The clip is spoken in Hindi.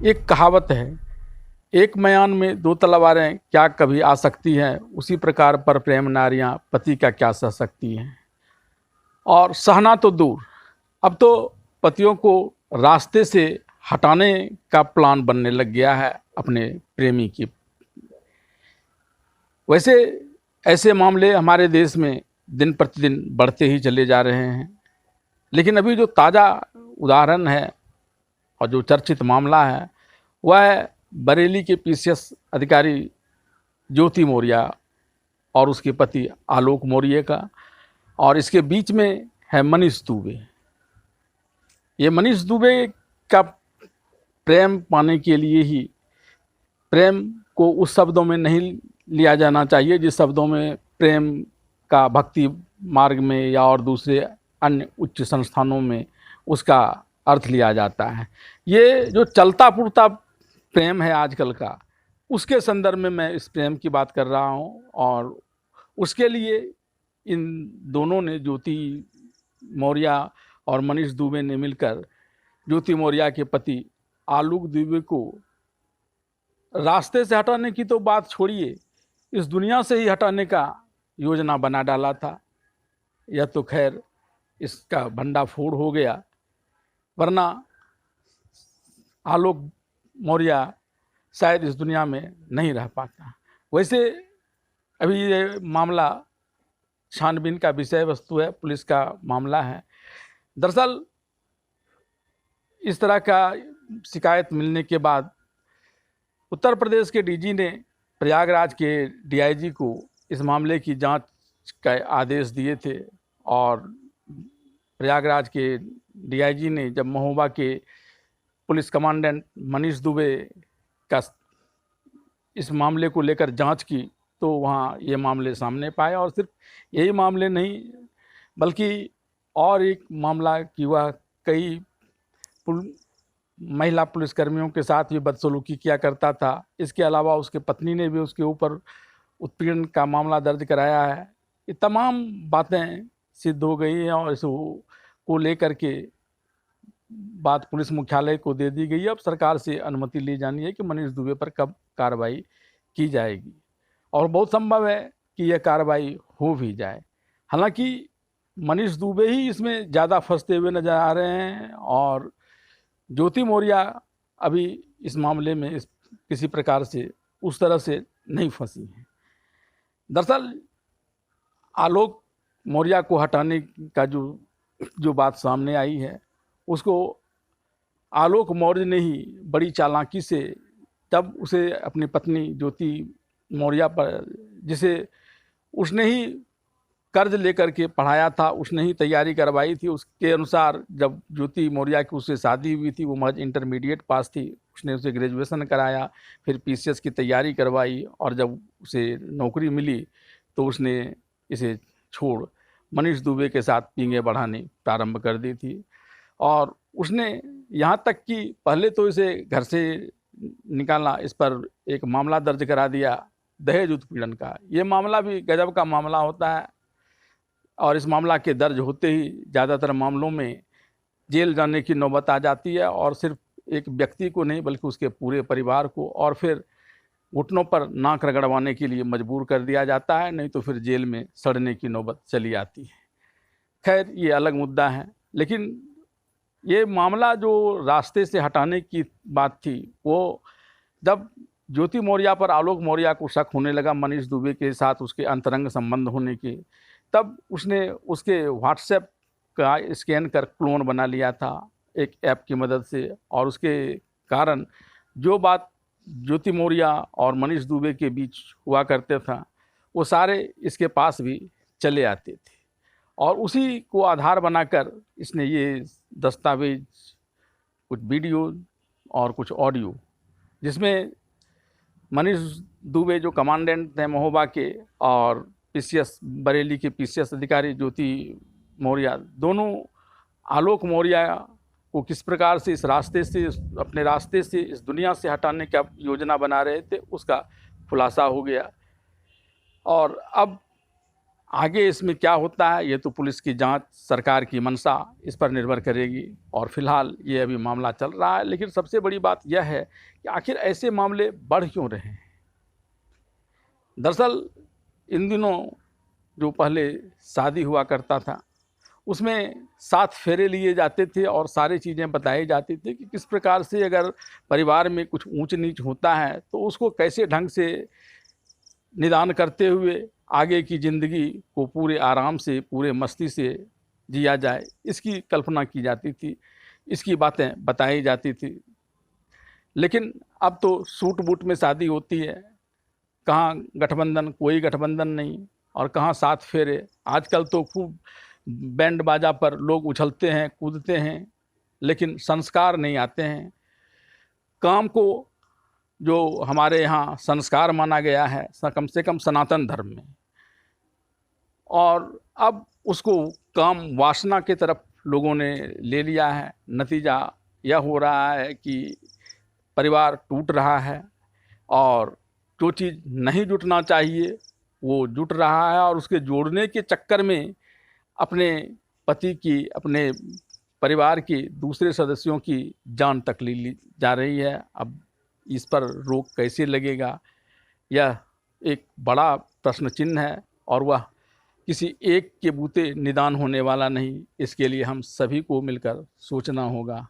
एक कहावत है, एक मयान में दो तलवारें क्या कभी आ सकती हैं, उसी प्रकार पर प्रेम नारियां पति का क्या सह सकती हैं। और सहना तो दूर, अब तो पतियों को रास्ते से हटाने का प्लान बनने लग गया है अपने प्रेमी की। वैसे ऐसे मामले हमारे देश में दिन प्रतिदिन बढ़ते ही चले जा रहे हैं, लेकिन अभी जो ताज़ा उदाहरण है और जो चर्चित मामला है वह है बरेली के पीसीएस अधिकारी ज्योति मौर्य और उसके पति आलोक मौर्य का। और इसके बीच में है मनीष दुबे। ये मनीष दुबे का प्रेम पाने के लिए ही, प्रेम को उस शब्दों में नहीं लिया जाना चाहिए जिस शब्दों में प्रेम का भक्ति मार्ग में या और दूसरे अन्य उच्च संस्थानों में उसका अर्थ लिया जाता है। ये जो चलता पुरता प्रेम है आजकल का, उसके संदर्भ में मैं इस प्रेम की बात कर रहा हूँ। और उसके लिए इन दोनों ने, ज्योति मौर्य और मनीष दुबे ने मिलकर ज्योति मौर्य के पति आलोक दुबे को रास्ते से हटाने की तो बात छोड़िए, इस दुनिया से ही हटाने का योजना बना डाला था। यह तो खैर इसका भंडाफोड़ हो गया, वरना आलोक मौर्य शायद इस दुनिया में नहीं रह पाता। वैसे अभी ये मामला छानबीन का विषय वस्तु है, पुलिस का मामला है। दरअसल इस तरह का शिकायत मिलने के बाद उत्तर प्रदेश के डीजी ने प्रयागराज के डीआईजी को इस मामले की जांच का आदेश दिए थे। और प्रयागराज के डीआईजी ने जब महोबा के पुलिस कमांडेंट मनीष दुबे का इस मामले को लेकर जांच की तो वहाँ ये मामले सामने पाए। और सिर्फ यही मामले नहीं, बल्कि और एक मामला कि वह कई महिला पुलिसकर्मियों के साथ भी बदसलूकी किया करता था। इसके अलावा उसके पत्नी ने भी उसके ऊपर उत्पीड़न का मामला दर्ज कराया है। ये तमाम बातें सिद्ध हो गई हैं और इसको लेकर के बात पुलिस मुख्यालय को दे दी गई है। अब सरकार से अनुमति ली जानी है कि मनीष दुबे पर कब कार्रवाई की जाएगी, और बहुत संभव है कि यह कार्रवाई हो भी जाए। हालांकि मनीष दुबे ही इसमें ज़्यादा फंसते हुए नजर आ रहे हैं और ज्योति मौर्य अभी इस मामले में किसी प्रकार से उस तरह से नहीं फंसी हैं। दरअसल आलोक मौर्य को हटाने का जो बात सामने आई है, उसको आलोक मौर्य ने ही बड़ी चालाकी से, तब उसे अपनी पत्नी ज्योति मौर्य पर, जिसे उसने ही कर्ज लेकर के पढ़ाया था, उसने ही तैयारी करवाई थी, उसके अनुसार जब ज्योति मौर्य की उससे शादी हुई थी वो महज इंटरमीडिएट पास थी, उसने उसे ग्रेजुएशन कराया, फिर पीसीएस की तैयारी करवाई और जब उसे नौकरी मिली तो उसने इसे छोड़ मनीष दुबे के साथ पींगे बढ़ाने प्रारंभ कर दी थी। और उसने यहाँ तक कि पहले तो इसे घर से निकाला, इस पर एक मामला दर्ज करा दिया दहेज उत्पीड़न का। ये मामला भी गजब का मामला होता है और इस मामला के दर्ज होते ही ज़्यादातर मामलों में जेल जाने की नौबत आ जाती है, और सिर्फ एक व्यक्ति को नहीं बल्कि उसके पूरे परिवार को, और फिर घुटनों पर नाक रगड़वाने के लिए मजबूर कर दिया जाता है, नहीं तो फिर जेल में सड़ने की नौबत चली आती है। खैर ये अलग मुद्दा है, लेकिन ये मामला जो रास्ते से हटाने की बात थी, वो जब ज्योति मौर्य पर आलोक मौर्य को शक होने लगा मनीष दुबे के साथ उसके अंतरंग संबंध होने के, तब उसने उसके व्हाट्सएप का स्कैन कर क्लोन बना लिया था एक ऐप की मदद से। और उसके कारण जो बात ज्योति मौर्य और मनीष दुबे के बीच हुआ करते था वो सारे इसके पास भी चले आते थे, और उसी को आधार बनाकर इसने ये दस्तावेज, कुछ वीडियो और कुछ ऑडियो, जिसमें मनीष दुबे जो कमांडेंट थे महोबा के और पीसीएस बरेली के पीसीएस अधिकारी ज्योति मौर्य, दोनों आलोक मौर्य को किस प्रकार से इस रास्ते से, अपने रास्ते से, इस दुनिया से हटाने का योजना बना रहे थे, उसका खुलासा हो गया। और अब आगे इसमें क्या होता है ये तो पुलिस की जांच, सरकार की मंशा इस पर निर्भर करेगी। और फिलहाल ये अभी मामला चल रहा है। लेकिन सबसे बड़ी बात यह है कि आखिर ऐसे मामले बढ़ क्यों रहे हैं। दरअसल इन दिनों जो पहले शादी हुआ करता था उसमें 7 फेरे लिए जाते थे और सारी चीज़ें बताई जाती थी कि किस प्रकार से अगर परिवार में कुछ ऊंच नीच होता है तो उसको कैसे ढंग से निदान करते हुए आगे की ज़िंदगी को पूरे आराम से, पूरे मस्ती से जिया जाए, इसकी कल्पना की जाती थी, इसकी बातें बताई जाती थी। लेकिन अब तो सूट बूट में शादी होती है, कहाँ गठबंधन, कोई गठबंधन नहीं, और कहाँ 7 फेरे। आजकल तो खूब बैंड बाजा पर लोग उछलते हैं, कूदते हैं, लेकिन संस्कार नहीं आते हैं। काम को जो हमारे यहाँ संस्कार माना गया है कम से कम सनातन धर्म में, और अब उसको काम वासना की तरफ लोगों ने ले लिया है। नतीजा यह हो रहा है कि परिवार टूट रहा है और जो चीज़ नहीं जुटना चाहिए वो जुट रहा है, और उसके जोड़ने के चक्कर में अपने पति की, अपने परिवार के दूसरे सदस्यों की जान तक ली जा रही है। अब इस पर रोक कैसे लगेगा, यह एक बड़ा प्रश्न चिन्ह है, और वह किसी एक के बूते निदान होने वाला नहीं। इसके लिए हम सभी को मिलकर सोचना होगा।